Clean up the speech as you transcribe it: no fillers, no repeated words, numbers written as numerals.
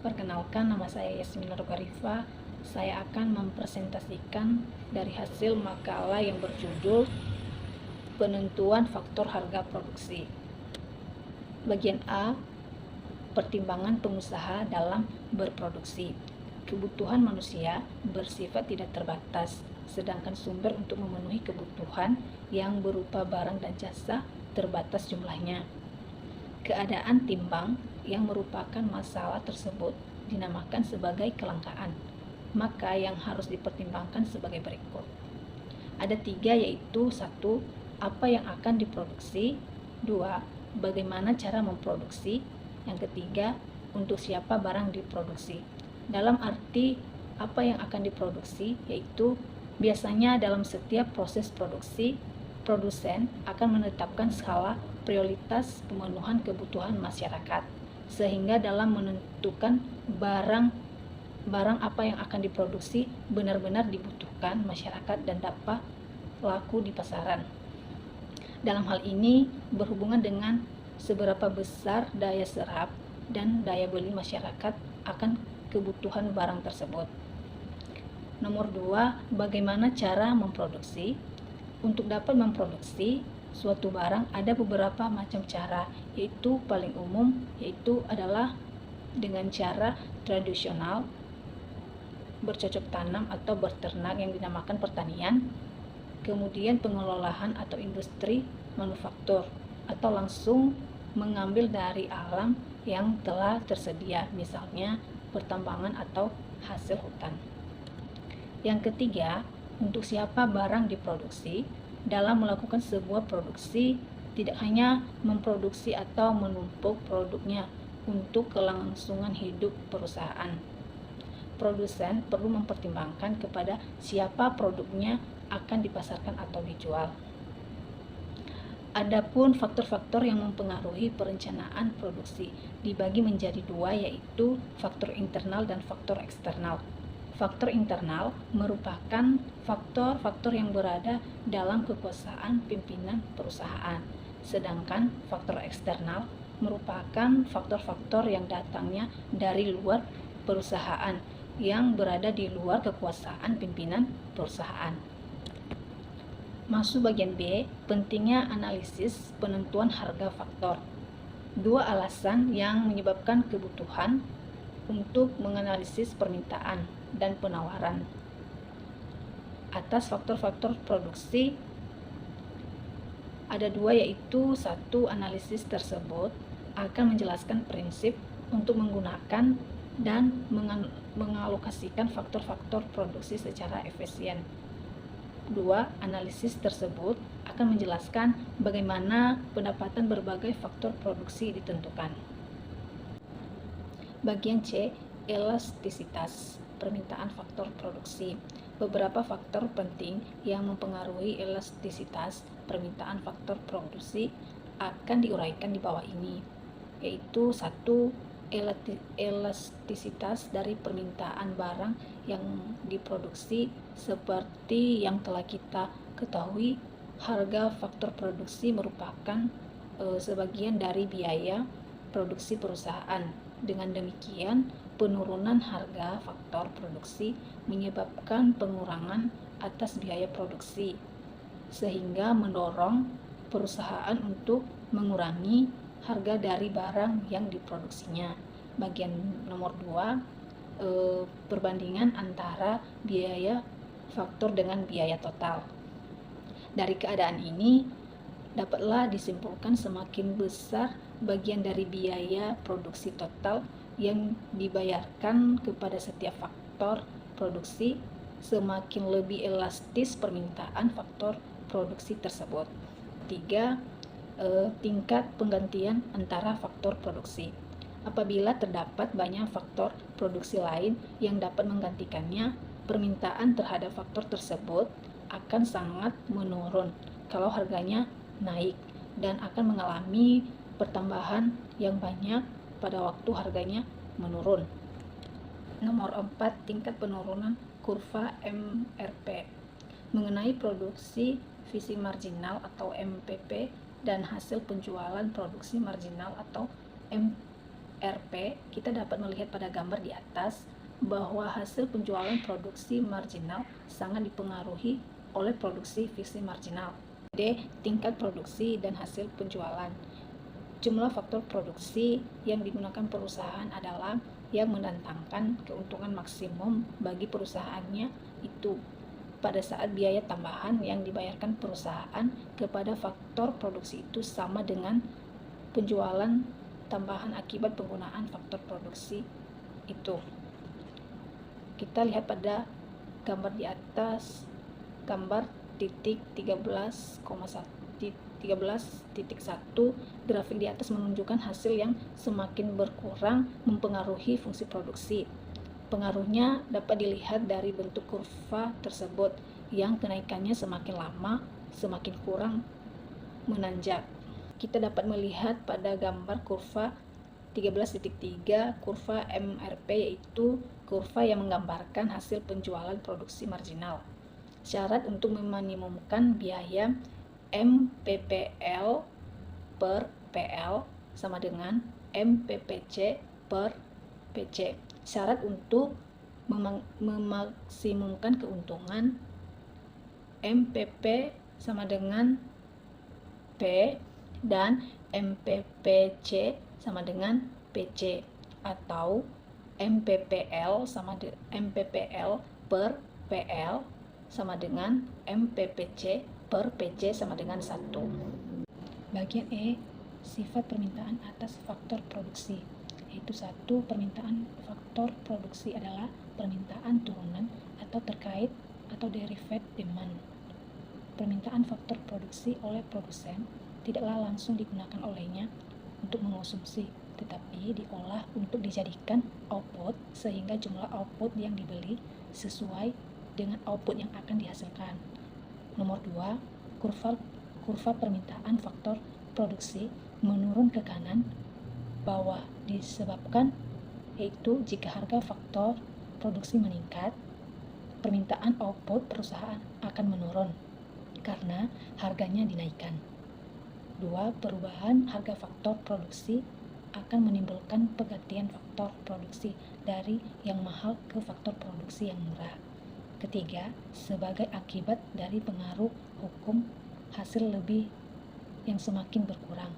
Perkenalkan, nama saya Yasmin Rogarifah. Saya akan mempresentasikan dari hasil makalah yang berjudul Penentuan Faktor Harga Produksi. Bagian A, pertimbangan pengusaha dalam berproduksi. Kebutuhan manusia bersifat tidak terbatas, sedangkan sumber untuk memenuhi kebutuhan yang berupa barang dan jasa terbatas jumlahnya. Keadaan timbang yang merupakan masalah tersebut dinamakan sebagai kelangkaan. Maka yang harus dipertimbangkan sebagai berikut. Ada 3, yaitu 1. Apa yang akan diproduksi. 2. Bagaimana cara memproduksi. Yang ketiga, untuk siapa barang diproduksi. Dalam arti apa yang akan diproduksi, yaitu biasanya dalam setiap proses produksi, produsen akan menetapkan skala prioritas pemenuhan kebutuhan masyarakat, sehingga dalam menentukan barang apa yang akan diproduksi benar-benar dibutuhkan masyarakat dan dapat laku di pasaran. Dalam hal ini berhubungan dengan seberapa besar daya serap dan daya beli masyarakat akan kebutuhan barang tersebut. Nomor 2, bagaimana cara memproduksi. Untuk dapat memproduksi suatu barang ada beberapa macam cara, yaitu paling umum yaitu adalah dengan cara tradisional, bercocok tanam atau berternak yang dinamakan pertanian, kemudian pengelolaan atau industri manufaktur, atau langsung mengambil dari alam yang telah tersedia, misalnya pertambangan atau hasil hutan. Yang ketiga, untuk siapa barang diproduksi. Dalam melakukan sebuah produksi, tidak hanya memproduksi atau menumpuk produknya untuk kelangsungan hidup perusahaan. Produsen perlu mempertimbangkan kepada siapa produknya akan dipasarkan atau dijual. Adapun faktor-faktor yang mempengaruhi perencanaan produksi dibagi menjadi 2, yaitu faktor internal dan faktor eksternal. Faktor internal merupakan faktor-faktor yang berada dalam kekuasaan pimpinan perusahaan, sedangkan faktor eksternal merupakan faktor-faktor yang datangnya dari luar perusahaan yang berada di luar kekuasaan pimpinan perusahaan. Masuk bagian B, pentingnya analisis penentuan harga faktor. 2 alasan yang menyebabkan kebutuhan untuk menganalisis permintaan dan penawaran atas faktor-faktor produksi. Ada 2, yaitu 1. Analisis tersebut akan menjelaskan prinsip untuk menggunakan dan mengalokasikan faktor-faktor produksi secara efisien. 2. Analisis tersebut akan menjelaskan bagaimana pendapatan berbagai faktor produksi ditentukan. Bagian C, elastisitas permintaan faktor produksi. Beberapa faktor penting yang mempengaruhi elastisitas permintaan faktor produksi akan diuraikan di bawah ini, yaitu 1. Elastisitas dari permintaan barang yang diproduksi. Seperti yang telah kita ketahui, harga faktor produksi merupakan sebagian dari biaya produksi perusahaan. Dengan demikian, penurunan harga faktor produksi menyebabkan pengurangan atas biaya produksi, sehingga mendorong perusahaan untuk mengurangi harga dari barang yang diproduksinya. Bagian nomor 2, perbandingan antara biaya faktor dengan biaya total. Dari keadaan ini, dapatlah disimpulkan semakin besar bagian dari biaya produksi total yang dibayarkan kepada setiap faktor produksi, semakin lebih elastis permintaan faktor produksi tersebut. 3. Tingkat penggantian antara faktor produksi. Apabila terdapat banyak faktor produksi lain yang dapat menggantikannya, permintaan terhadap faktor tersebut akan sangat menurun kalau harganya naik, dan akan mengalami pertambahan yang banyak pada waktu harganya menurun. Nomor 4, tingkat penurunan kurva MRP. Mengenai produksi visi marginal atau MPP dan hasil penjualan produksi marginal atau MRP, kita dapat melihat pada gambar di atas bahwa hasil penjualan produksi marginal sangat dipengaruhi oleh produksi fiksi marginal. D. Tingkat produksi dan hasil penjualan. Jumlah faktor produksi yang digunakan perusahaan adalah yang mendatangkan keuntungan maksimum bagi perusahaannya itu pada saat biaya tambahan yang dibayarkan perusahaan kepada faktor produksi itu sama dengan penjualan tambahan akibat penggunaan faktor produksi itu. Kita lihat pada gambar di atas, gambar titik 13,1 grafik di atas menunjukkan hasil yang semakin berkurang mempengaruhi fungsi produksi. Pengaruhnya dapat dilihat dari bentuk kurva tersebut yang kenaikannya semakin lama semakin kurang menanjak. Kita dapat melihat pada gambar kurva 13.3 kurva MRP, yaitu kurva yang menggambarkan hasil penjualan produksi marginal. Syarat untuk meminimumkan biaya MPPL per PL sama dengan MPPC per PC. Syarat untuk memaksimumkan keuntungan MPP sama dengan P dan MPPC sama dengan PC, atau MPPL per PL sama dengan MPPC per PC sama dengan 1. Bagian E, sifat permintaan atas faktor produksi, yaitu 1. Permintaan faktor produksi adalah permintaan turunan atau terkait atau derivative demand. Permintaan faktor produksi oleh produsen tidaklah langsung digunakan olehnya untuk mengonsumsi, tetapi diolah untuk dijadikan output sehingga jumlah output yang dibeli sesuai dengan output yang akan dihasilkan. Nomor 2, kurva permintaan faktor produksi menurun ke kanan bawah disebabkan yaitu jika harga faktor produksi meningkat, permintaan output perusahaan akan menurun karena harganya dinaikkan. 2. Perubahan harga faktor produksi akan menimbulkan pergantian faktor produksi dari yang mahal ke faktor produksi yang murah. 3. Sebagai akibat dari pengaruh hukum hasil lebih yang semakin berkurang.